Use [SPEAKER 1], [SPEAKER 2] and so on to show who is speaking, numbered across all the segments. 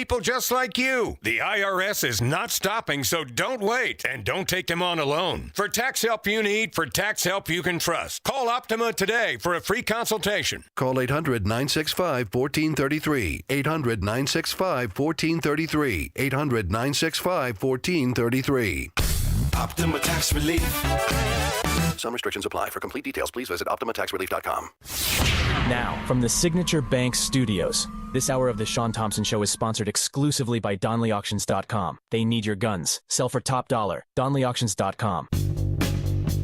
[SPEAKER 1] people just like you. The IRS is not stopping, so don't wait. And don't take them on alone. For tax help you need, for tax help you can trust, call Optima today for a free consultation.
[SPEAKER 2] Call 800-965-1433. 800-965-1433. 800-965-1433.
[SPEAKER 3] Optima Tax Relief.
[SPEAKER 2] Some restrictions apply. For complete details, please visit OptimaTaxRelief.com.
[SPEAKER 4] Now, from the Signature Bank Studios, this hour of the Shaun Thompson Show is sponsored exclusively by DonleyAuctions.com. They need your guns. Sell for top dollar. DonleyAuctions.com.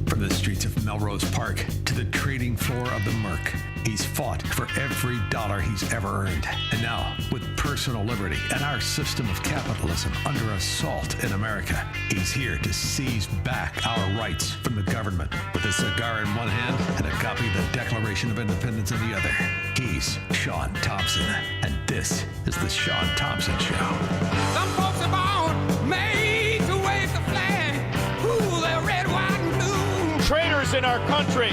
[SPEAKER 5] From the streets of Melrose Park to the trading floor of the Merc, he's fought for every dollar he's ever earned. And now, with personal liberty and our system of capitalism under assault in America, he's here to seize back our rights from the government. With a cigar in one hand and a copy of the Declaration of Independence in the other, he's Shaun Thompson. And this is the Shaun Thompson Show.
[SPEAKER 6] Some folks are born made to wave the flag. Ooh, they're red, white, and blue.
[SPEAKER 7] Traitors in our country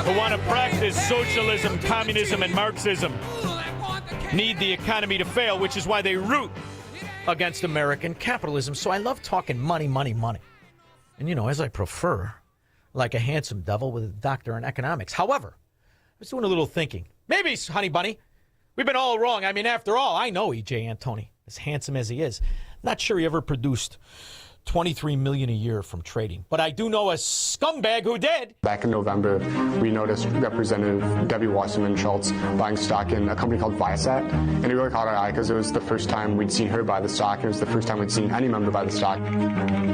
[SPEAKER 7] who want to practice socialism, communism, and Marxism need the economy to fail, which is why they root against American capitalism. So I love talking money, money, money. And, you know, as I prefer, like a handsome devil with a doctor in economics. However, I was doing a little thinking. Maybe, honey bunny, we've been all wrong. I mean, after all, I know E.J. Antoni, as handsome as he is. Not sure he ever produced $23 million a year from trading. But I do know a scumbag who did.
[SPEAKER 8] Back in November, we noticed Representative Debbie Wasserman Schultz buying stock in a company called Viasat. And it really caught our eye because it was the first time we'd seen her buy the stock. And it was the first time we'd seen any member buy the stock.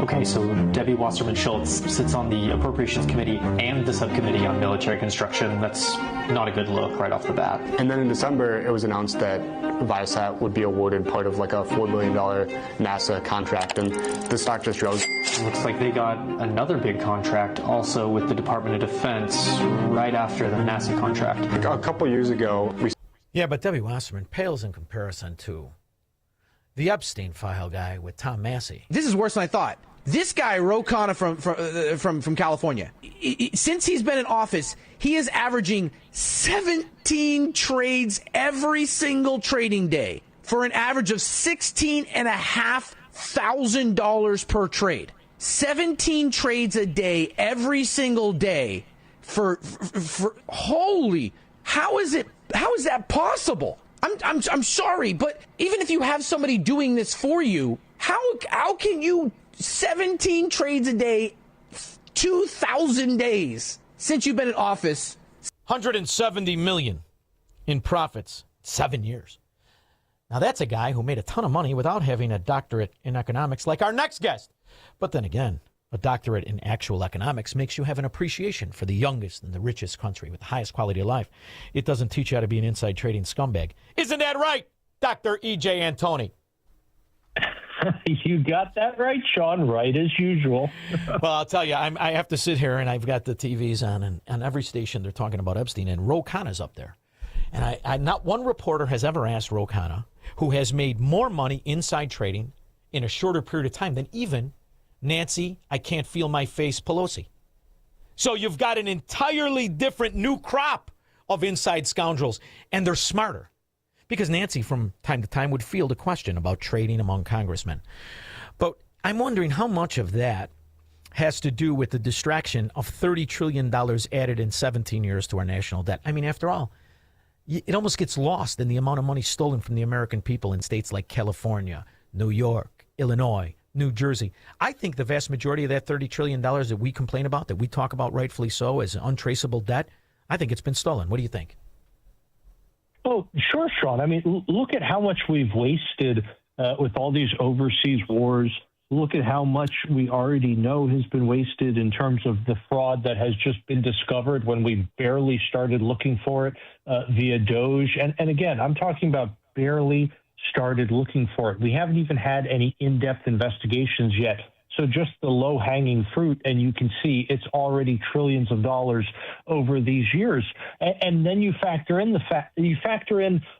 [SPEAKER 9] Okay, so Debbie Wasserman Schultz sits on the Appropriations Committee and the Subcommittee on Military Construction. That's not a good look right off the bat.
[SPEAKER 8] And then in December, it was announced that Viasat would be awarded part of like a $4 billion NASA contract. And the stock just rose.
[SPEAKER 9] Looks like they got another big contract also with the Department of Defense right after the NASA contract.
[SPEAKER 8] A couple years ago,
[SPEAKER 7] Yeah, but Debbie Wasserman pales in comparison to the Epstein file guy with Tom Massey.
[SPEAKER 10] This is worse than I thought. This guy, Ro Khanna from California, since he's been in office, he is averaging 17 trades every single trading day for an average of $16,500 per trade. 17 trades a day every single day for holy, how is that possible? I'm sorry, but even if you have somebody doing this for you, how can you 17 trades a day, 2,000 days since you've been in office?
[SPEAKER 7] $170 million in profits, 7 years. Now, that's a guy who made a ton of money without having a doctorate in economics like our next guest. But then again, a doctorate in actual economics makes you have an appreciation for the youngest and the richest country with the highest quality of life. It doesn't teach you how to be an inside trading scumbag. Isn't that right, Dr. E.J. Antoni?
[SPEAKER 11] You got that right, Shaun, right as usual.
[SPEAKER 7] Well, I'll tell you, I have to sit here, and I've got the TVs on, and on every station they're talking about Epstein, and Ro Khanna's up there. And I not one reporter has ever asked Ro Khanna, who has made more money inside trading in a shorter period of time than even Nancy, I can't feel my face, Pelosi. So you've got an entirely different new crop of inside scoundrels, and they're smarter. Because Nancy, from time to time, would field a question about trading among congressmen. But I'm wondering how much of that has to do with the distraction of $30 trillion added in 17 years to our national debt. I mean, after all, it almost gets lost in the amount of money stolen from the American people in states like California, New York, Illinois, New Jersey. I think the vast majority of that $30 trillion that we complain about, that we talk about rightfully so as untraceable debt, I think it's been stolen. What do you think?
[SPEAKER 11] Oh, sure, Shaun. I mean, look at how much we've wasted with all these overseas wars. Look at how much we already know has been wasted in terms of the fraud that has just been discovered when we barely started looking for it via Doge. And again, I'm talking about barely started looking for it. We haven't even had any in-depth investigations yet. So just the low-hanging fruit, and you can see it's already trillions of dollars over these years. And then you factor in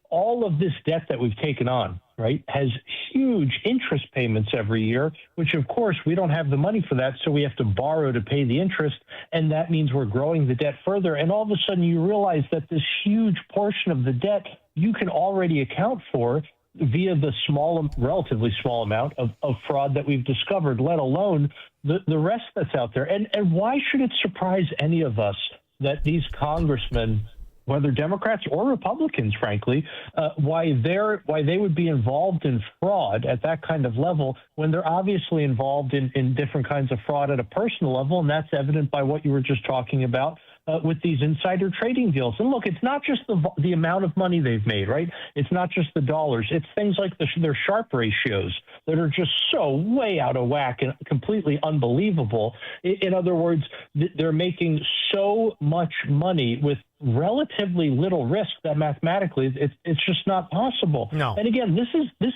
[SPEAKER 11] all of this debt that we've taken on, right, has huge interest payments every year, which, of course, we don't have the money for that, so we have to borrow to pay the interest, and that means we're growing the debt further. And all of a sudden you realize that this huge portion of the debt you can already account for via the relatively small amount of fraud that we've discovered, let alone the rest that's out there. And why should it surprise any of us that these congressmen, whether Democrats or Republicans, frankly, why they would be involved in fraud at that kind of level when they're obviously involved in different kinds of fraud at a personal level, and that's evident by what you were just talking about with these insider trading deals. And look, it's not just the amount of money they've made, right? It's not just the dollars. It's things like their Sharpe ratios that are just so way out of whack and completely unbelievable. In other words, they're making so much money with relatively little risk that mathematically it's just not possible.
[SPEAKER 7] No.
[SPEAKER 11] And again, this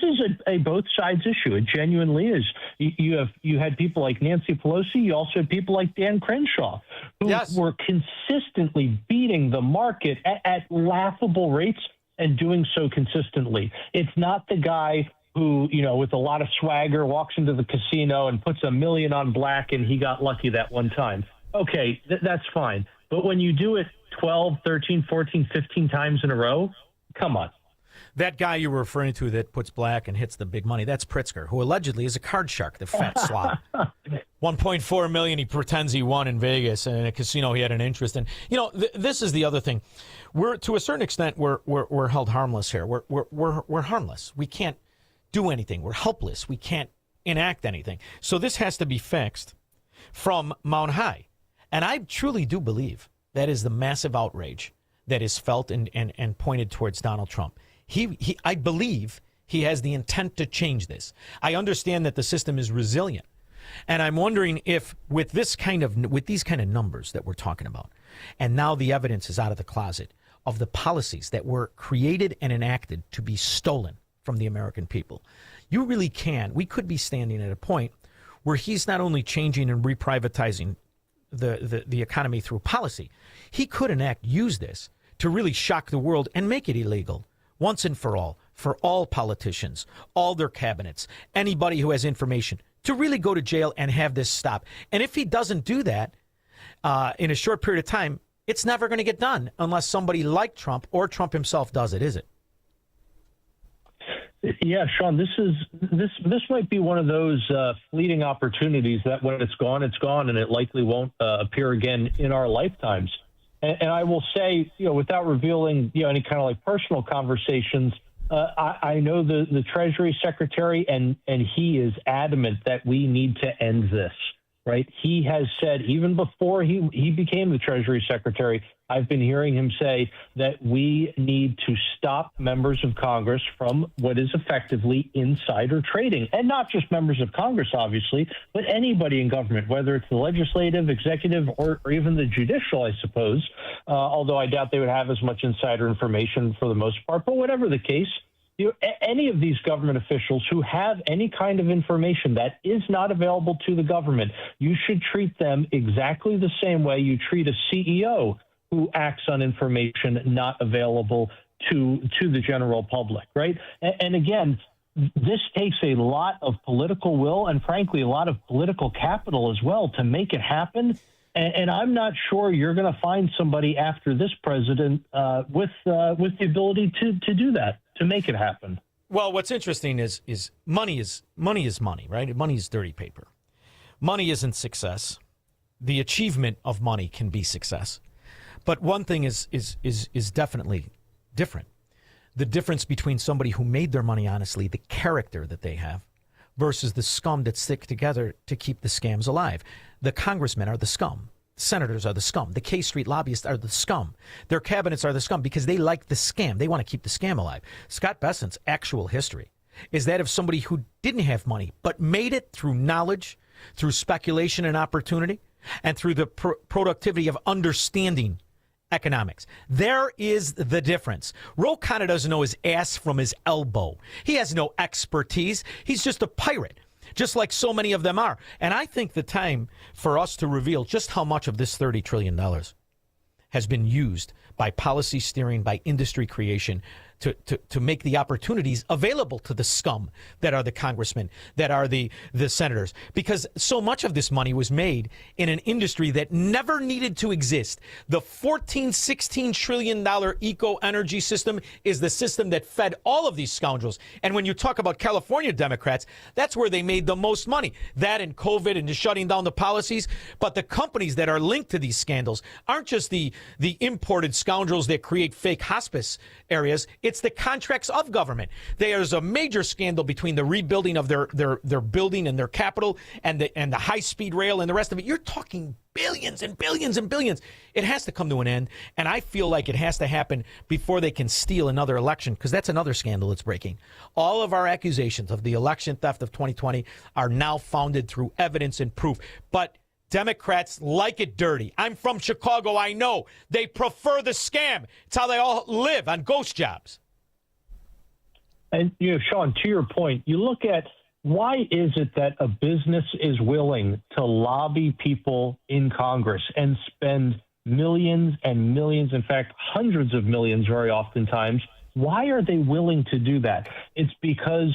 [SPEAKER 11] is a both sides issue. It genuinely is. You had people like Nancy Pelosi. You also had people like Dan Crenshaw who were consistently beating the market at laughable rates and doing so consistently. It's not the guy who, with a lot of swagger walks into the casino and puts $1 million on black and he got lucky that one time. Okay, that's fine. But when you do it 12, 13, 14, 15 times in a row, come on.
[SPEAKER 7] That guy you were referring to that puts black and hits the big money, that's Pritzker, who allegedly is a card shark, the fat slob. $1.4 million he pretends he won in Vegas, and in a casino he had an interest in. This is the other thing. We're, to a certain extent, we're held harmless here. We're harmless. We can't do anything. We're helpless. We can't enact anything. So this has to be fixed from Mount High. And I truly do believe that is the massive outrage that is felt and pointed towards Donald Trump. I believe he has the intent to change this. I understand that the system is resilient. And I'm wondering if with these kind of numbers that we're talking about, and now the evidence is out of the closet of the policies that were created and enacted to be stolen from the American people, we could be standing at a point where he's not only changing and reprivatizing the economy through policy, he could use this to really shock the world and make it illegal once and for all politicians, all their cabinets, anybody who has information, to really go to jail and have this stop. And if he doesn't do that in a short period of time, it's never going to get done unless somebody like Trump or Trump himself does it, is it?
[SPEAKER 11] Yeah, Shaun, this might be one of those fleeting opportunities that when it's gone, and it likely won't appear again in our lifetimes. And I will say, without revealing, any kind of like personal conversations, I know the Treasury Secretary, and he is adamant that we need to end this. Right. He has said, even before he became the Treasury Secretary, I've been hearing him say that we need to stop members of Congress from what is effectively insider trading. And not just members of Congress, obviously, but anybody in government, whether it's the legislative, executive, or even the judicial, I suppose, although I doubt they would have as much insider information for the most part. But whatever the case, any of these government officials who have any kind of information that is not available to the government, you should treat them exactly the same way you treat a CEO who acts on information not available to the general public, right? And again, this takes a lot of political will and, frankly, a lot of political capital as well to make it happen. And I'm not sure you're going to find somebody after this president with the ability to do that, to make it happen.
[SPEAKER 7] Well, what's interesting is money is money, right? Money is dirty paper. Money isn't success. The achievement of money can be success. But one thing is definitely different. The difference between somebody who made their money honestly, the character that they have, versus the scum that stick together to keep the scams alive. The congressmen are the scum. Senators are the scum. The K Street lobbyists are the scum. Their cabinets are the scum because they like the scam. They want to keep the scam alive. Scott Bessent's actual history is that of somebody who didn't have money but made it through knowledge, through speculation and opportunity, and through the productivity of understanding economics. There is the difference. Ro Khanna doesn't know his ass from his elbow. He has no expertise. He's just a pirate, just like so many of them are. And I think the time for us to reveal just how much of this $30 trillion has been used by policy steering, by industry creation, to make the opportunities available to the scum that are the congressmen, that are the senators, because so much of this money was made in an industry that never needed to exist. The $16 trillion eco-energy system is the system that fed all of these scoundrels. And when you talk about California Democrats, that's where they made the most money. That and COVID and just shutting down the policies. But the companies that are linked to these scandals aren't just the imported scoundrels that create fake hospice areas. It's the contracts of government. There's a major scandal between the rebuilding of their building and their capital and the high-speed rail and the rest of it. You're talking billions and billions and billions. It has to come to an end, and I feel like it has to happen before they can steal another election, because that's another scandal that's breaking. All of our accusations of the election theft of 2020 are now founded through evidence and proof. But Democrats like it dirty. I'm from Chicago. I know. They prefer the scam. It's how they all live, on ghost jobs.
[SPEAKER 11] And, Shaun, to your point, you look at why is it that a business is willing to lobby people in Congress and spend millions and millions, in fact, hundreds of millions very oftentimes? Why are they willing to do that? It's because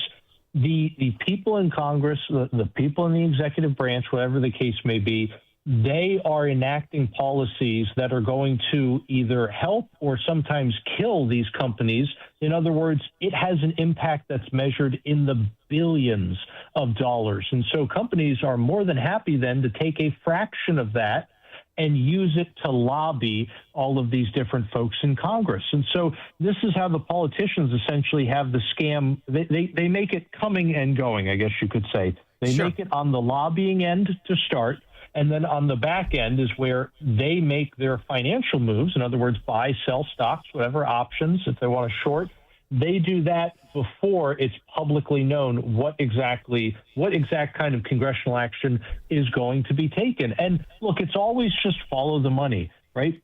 [SPEAKER 11] the people in Congress, the people in the executive branch, whatever the case may be, they are enacting policies that are going to either help or sometimes kill these companies. In other words, it has an impact that's measured in the billions of dollars. And so companies are more than happy then to take a fraction of that and use it to lobby all of these different folks in Congress. And so this is how the politicians essentially have the scam. They make it coming and going, I guess you could say. They make it on the lobbying end to start. And then on the back end is where they make their financial moves. In other words, buy, sell stocks, whatever options, if they want to short. They do that before it's publicly known what exact kind of congressional action is going to be taken. And look, it's always just follow the money, right?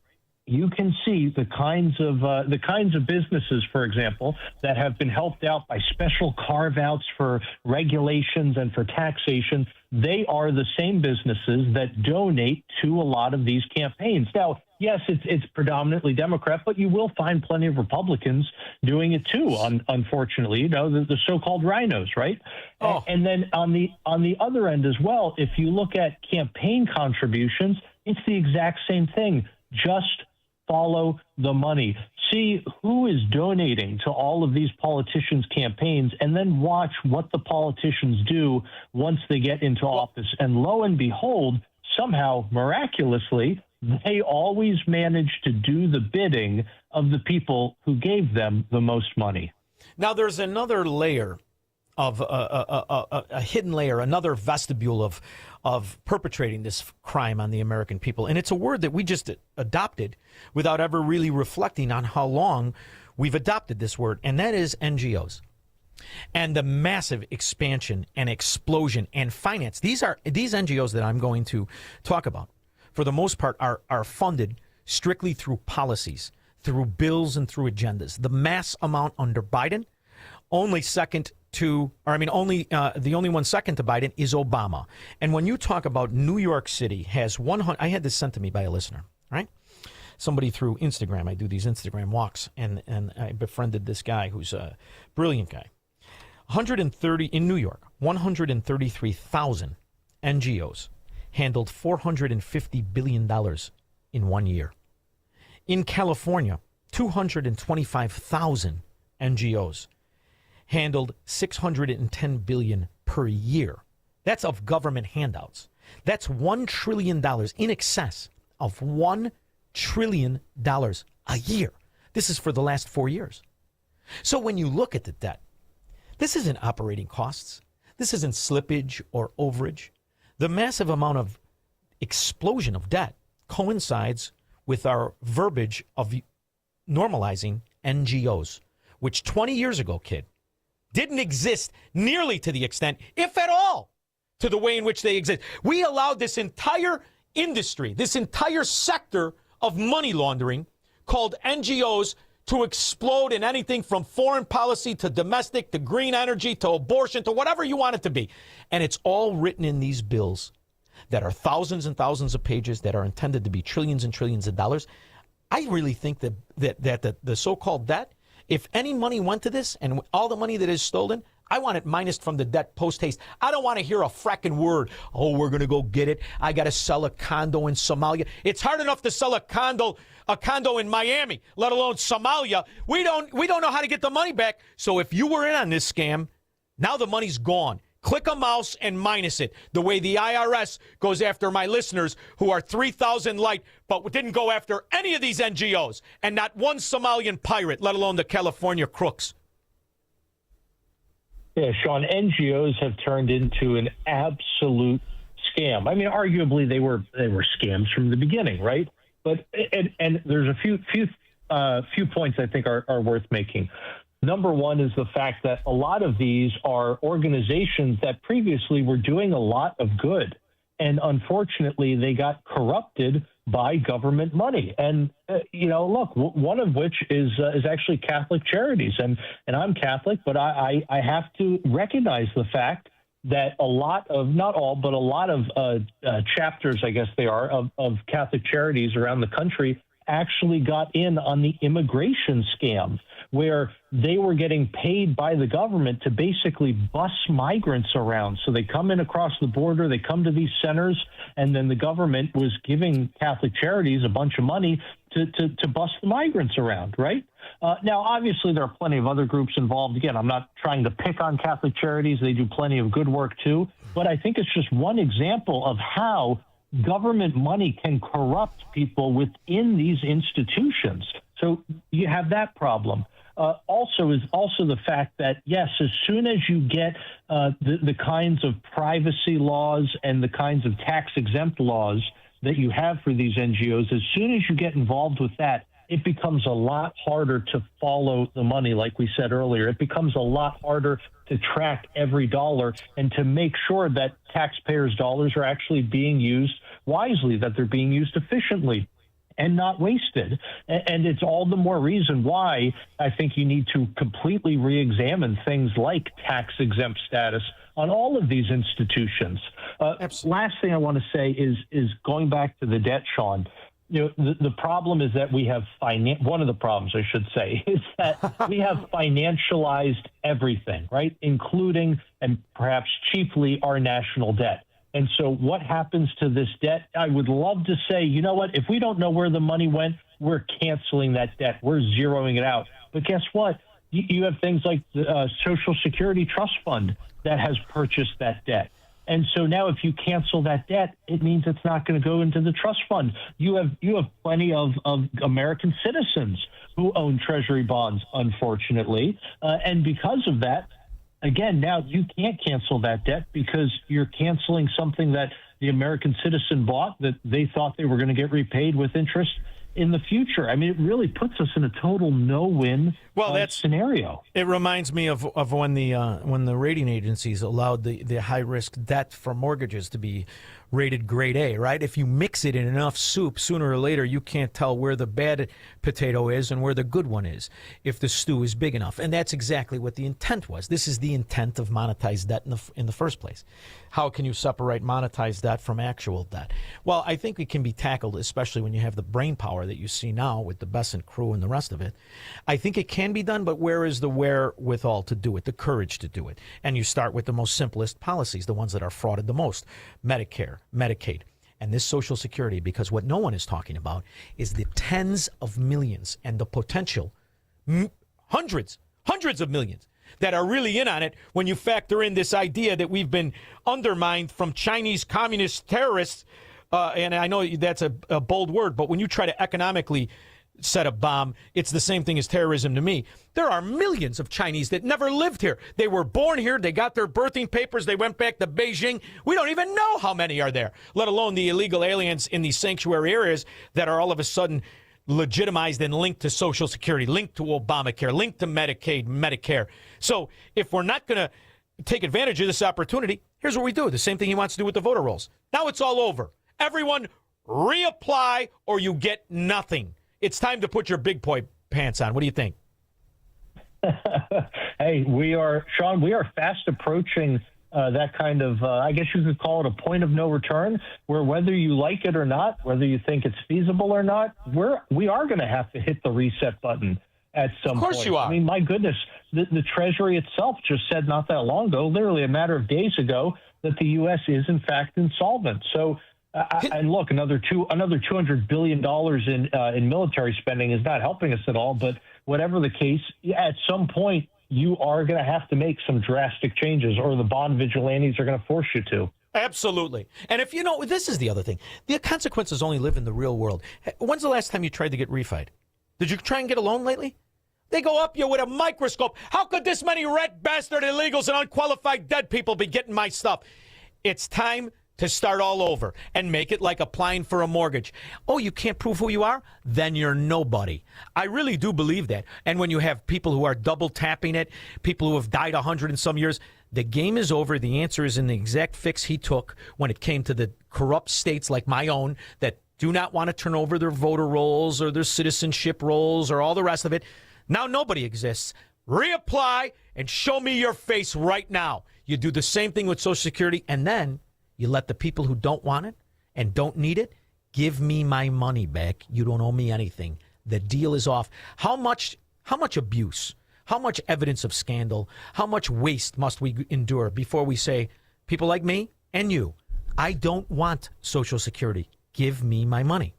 [SPEAKER 11] You can see the kinds of businesses, for example, that have been helped out by special carve-outs for regulations and for taxation. They are the same businesses that donate to a lot of these campaigns. Now, yes, it's predominantly Democrat, but you will find plenty of Republicans doing it too. Unfortunately, the so-called rhinos, right? Oh. And then on the other end as well, if you look at campaign contributions, it's the exact same thing. Just follow the money. See who is donating to all of these politicians' campaigns, and then watch what the politicians do once they get into office. And lo and behold, somehow, miraculously, they always manage to do the bidding of the people who gave them the most money.
[SPEAKER 7] Now, there's another layer of a hidden layer, another vestibule of perpetrating this crime on the American people. And it's a word that we just adopted without ever really reflecting on how long we've adopted this word, and that is NGOs. And the massive expansion and explosion and finance. These NGOs that I'm going to talk about, for the most part, are funded strictly through policies, through bills and through agendas. The mass amount under Biden, the only one second to Biden is Obama. And when you talk about New York City has 100, I had this sent to me by a listener, right? Somebody through Instagram. I do these Instagram walks, and I befriended this guy who's a brilliant guy. 130 in New York, 133,000 NGOs handled $450 billion in 1 year. In California, 225,000 NGOs handled $610 billion per year. That's of government handouts. That's $1 trillion, in excess of $1 trillion a year. This is for the last 4 years. So when you look at the debt, this isn't operating costs. This isn't slippage or overage. The massive amount of explosion of debt coincides with our verbiage of normalizing NGOs, which 20 years ago, kid, didn't exist nearly to the extent, if at all, to the way in which they exist. We allowed this entire industry, this entire sector of money laundering called NGOs to explode in anything from foreign policy to domestic to green energy to abortion to whatever you want it to be. And it's all written in these bills that are thousands and thousands of pages that are intended to be trillions and trillions of dollars. I really think that the so-called debt If any money went to this and all the money that is stolen, I want it minused from the debt post haste. I don't want to hear a fracking word. Oh, we're going to go get it. I got to sell a condo in Somalia. It's hard enough to sell a condo in Miami, let alone Somalia. We don't know how to get the money back. So if you were in on this scam, now the money's gone. Click a mouse and minus it, the way the IRS goes after my listeners who are 3,000 light, but didn't go after any of these NGOs, and not one Somalian pirate, let alone the California crooks.
[SPEAKER 11] Yeah, Shaun, NGOs have turned into an absolute scam. I mean, arguably they were scams from the beginning, right? But and there's a few points I think are worth making. Number one is the fact that a lot of these are organizations that previously were doing a lot of good, and unfortunately they got corrupted by government money. And look, one of which is actually Catholic Charities, and I'm Catholic, but I have to recognize the fact that a lot of, not all, but a lot of chapters, I guess they are, of Catholic Charities around the country actually got in on the immigration scam, where they were getting paid by the government to basically bus migrants around. So they come in across the border, they come to these centers, and then the government was giving Catholic Charities a bunch of money to bus the migrants around, right? Now, obviously, there are plenty of other groups involved. Again, I'm not trying to pick on Catholic Charities. They do plenty of good work, too. But I think it's just one example of how government money can corrupt people within these institutions. So you have that problem. Also the fact that, yes, as soon as you get the kinds of privacy laws and the kinds of tax-exempt laws that you have for these NGOs, as soon as you get involved with that, it becomes a lot harder to follow the money, like we said earlier. It becomes a lot harder to track every dollar and to make sure that taxpayers' dollars are actually being used wisely, that they're being used efficiently and not wasted. And it's all the more reason why I think you need to completely re-examine things like tax-exempt status on all of these institutions. Last thing I want to say is going back to the debt, Shaun. The problem is that we have one of the problems, I should say, is that we have financialized everything, right? Including and perhaps chiefly our national debt. And so what happens to this debt? I would love to say, you know what, if we don't know where the money went, we're canceling that debt. We're zeroing it out. But guess what? You have things like the Social Security Trust Fund that has purchased that debt. And so now if you cancel that debt, it means it's not going to go into the trust fund. You have plenty of American citizens who own treasury bonds, unfortunately. And because of that, again, now you can't cancel that debt because you're canceling something that the American citizen bought that they thought they were going to get repaid with interest in the future. I mean, it really puts us in a total no-win scenario.
[SPEAKER 7] It reminds me of when the rating agencies allowed the high-risk debt for mortgages to be rated grade A, right? If you mix it in enough soup, sooner or later you can't tell where the bad potato is and where the good one is if the stew is big enough. And that's exactly what the intent was. This is the intent of monetized debt in the first place. How can you separate monetized debt from actual debt? Well, I think it can be tackled, especially when you have the brain power that you see now with the Besant crew and the rest of it. I think it can be done, but where is the wherewithal to do it, the courage to do it? And you start with the most simplest policies, the ones that are frauded the most: Medicare, Medicaid, and this Social Security, because what no one is talking about is the tens of millions and the potential hundreds of millions that are really in on it when you factor in this idea that we've been undermined from Chinese communist terrorists. And I know that's a bold word, but when you try to economically set a bomb, it's the same thing as terrorism to me. There are millions of Chinese that never lived here. They were born here. They got their birthing papers. They went back to Beijing. We don't even know how many are there, let alone the illegal aliens in these sanctuary areas that are all of a sudden legitimized and linked to Social Security, linked to Obamacare, linked to Medicaid, Medicare. So if we're not going to take advantage of this opportunity, here's what we do. The same thing he wants to do with the voter rolls. Now it's all over. Everyone reapply or you get nothing. It's time to put your big boy pants on. What do you think?
[SPEAKER 11] Hey, Shaun, we are fast approaching that kind of, I guess you could call it a point of no return, where whether you like it or not, whether you think it's feasible or not, we are going to have to hit the reset button. at some point.
[SPEAKER 7] Of course you are.
[SPEAKER 11] I mean, my goodness, the Treasury itself just said not that long ago, literally a matter of days ago, that the U.S. is in fact insolvent. So, and look, another $200 billion in military spending is not helping us at all. But whatever the case, at some point, you are going to have to make some drastic changes, or the bond vigilantes are going to force you to.
[SPEAKER 7] Absolutely. And if you know, this is the other thing. The consequences only live in the real world. When's the last time you tried to get refied? Did you try and get a loan lately? They go up you with a microscope. How could this many red bastard illegals and unqualified dead people be getting my stuff? It's time to start all over and make it like applying for a mortgage. Oh, you can't prove who you are? Then you're nobody. I really do believe that. And when you have people who are double tapping it, people who have died 100 and some years, the game is over. The answer is in the exact fix he took when it came to the corrupt states like my own that do not want to turn over their voter rolls or their citizenship rolls or all the rest of it. Now nobody exists. Reapply and show me your face right now. You do the same thing with Social Security, and then you let the people who don't want it and don't need it give me my money back. You don't owe me anything. The deal is off. How much abuse, how much evidence of scandal, how much waste must we endure before we say, people like me and you, I don't want Social Security. Give me my money.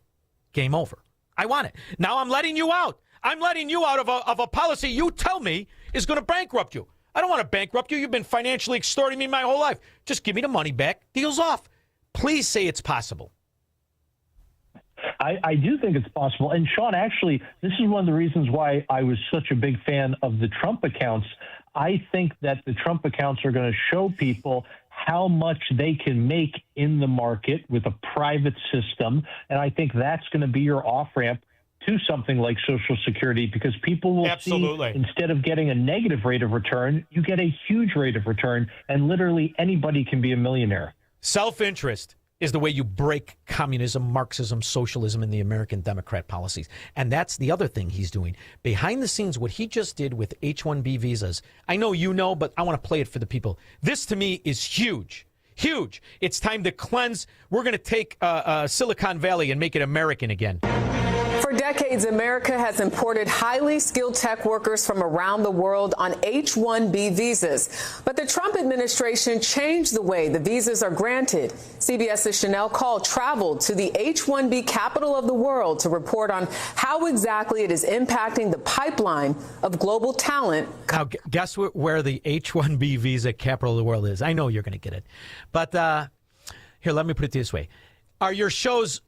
[SPEAKER 7] Game over. I want it. Now I'm letting you out. I'm letting you out of a policy you tell me is going to bankrupt you. I don't want to bankrupt you. You've been financially extorting me my whole life. Just give me the money back. Deal's off. Please say it's possible.
[SPEAKER 11] I do think it's possible. And Shaun, actually, this is one of the reasons why I was such a big fan of the Trump accounts. I think that the Trump accounts are going to show people how much they can make in the market with a private system. And I think that's going to be your off-ramp to something like Social Security, because people will see, instead of getting a negative rate of return, you get a huge rate of return, and literally anybody can be a millionaire.
[SPEAKER 7] Self-interest is the way you break communism, Marxism, socialism, and the American Democrat policies. And that's the other thing he's doing. Behind the scenes, what he just did with H-1B visas, I know you know, but I want to play it for the people. This, to me, is huge. Huge. It's time to cleanse. We're going to take Silicon Valley and make it American again.
[SPEAKER 12] For decades, America has imported highly skilled tech workers from around the world on H-1B visas. But the Trump administration changed the way the visas are granted. CBS's Chanel Call traveled to the H-1B capital of the world to report on how exactly it is impacting the pipeline of global talent.
[SPEAKER 7] Now, guess where the H-1B visa capital of the world is? I know you're going to get it. But here, let me put it this way. Are your shoes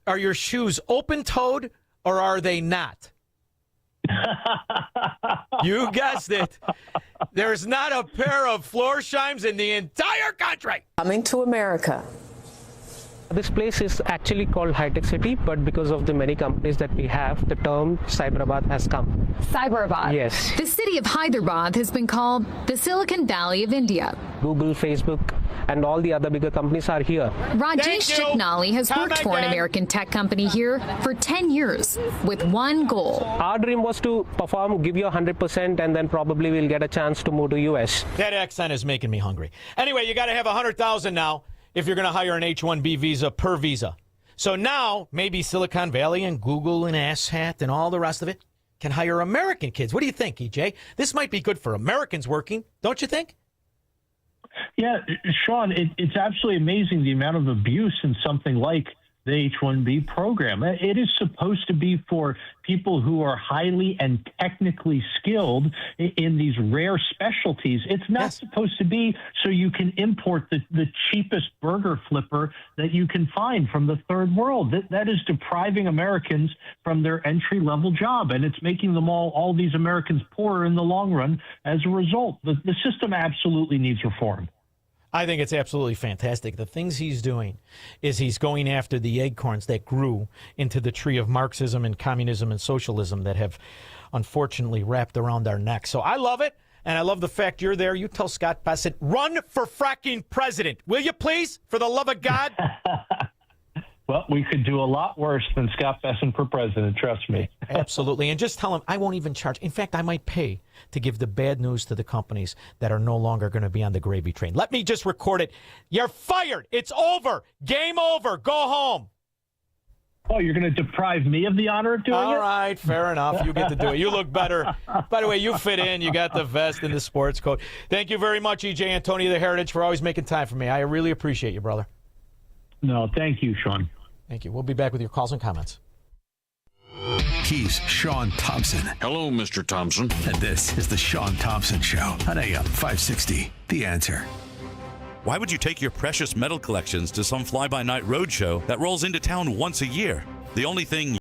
[SPEAKER 7] open-toed? Or are they not? You guessed it. There's not a pair of Florsheim's in the entire country.
[SPEAKER 12] Coming to America.
[SPEAKER 13] This place is actually called High Tech City, but because of the many companies that we have, the term Cyberabad has come.
[SPEAKER 14] Cyberabad?
[SPEAKER 13] Yes.
[SPEAKER 14] The city of Hyderabad has been called the Silicon Valley of India.
[SPEAKER 13] Google, Facebook, and all the other bigger companies are here.
[SPEAKER 14] Rajesh Chitnali has worked for an American tech company here for 10 years with one goal.
[SPEAKER 13] Our dream was to perform, give you 100%, and then probably we'll get a chance to move to U.S.
[SPEAKER 7] That accent is making me hungry. Anyway, you got to have 100,000 now if you're going to hire an H-1B visa per visa. So now maybe Silicon Valley and Google and Asshat and all the rest of it can hire American kids. What do you think, EJ? This might be good for Americans working, don't you think?
[SPEAKER 11] Yeah, Shaun, it's absolutely amazing the amount of abuse in something like the H-1B program. It is supposed to be for people who are highly and technically skilled in these rare specialties. It's not supposed to be so you can import the cheapest burger flipper that you can find from the third world. That is depriving Americans from their entry-level job, and it's making them all these Americans poorer in the long run as a result. The system absolutely needs reform.
[SPEAKER 7] I think it's absolutely fantastic. The things he's doing is he's going after the acorns that grew into the tree of Marxism and communism and socialism that have unfortunately wrapped around our necks. So I love it, and I love the fact you're there. You tell Scott Bassett, run for fracking president. Will you please, for the love of God?
[SPEAKER 11] Well, we could do a lot worse than Scott Bessent for president, trust me.
[SPEAKER 7] Absolutely. And just tell him I won't even charge. In fact, I might pay to give the bad news to the companies that are no longer going to be on the gravy train. Let me just record it. You're fired. It's over. Game over. Go home.
[SPEAKER 11] Oh, you're going to deprive me of the honor of doing it?
[SPEAKER 7] All right, fair enough. You get to do it. You look better. By the way, you fit in. You got the vest and the sports coat. Thank you very much, EJ Antoni of the Heritage, for always making time for me. I really appreciate you, brother.
[SPEAKER 11] No, thank you, Shaun.
[SPEAKER 7] Thank you. We'll be back with your calls and comments.
[SPEAKER 5] He's Shaun Thompson.
[SPEAKER 15] Hello, Mr. Thompson.
[SPEAKER 5] And this is the Shaun Thompson Show on AM 560. The Answer.
[SPEAKER 16] Why would you take your precious metal collections to some fly-by-night roadshow that rolls into town once a year? The only thing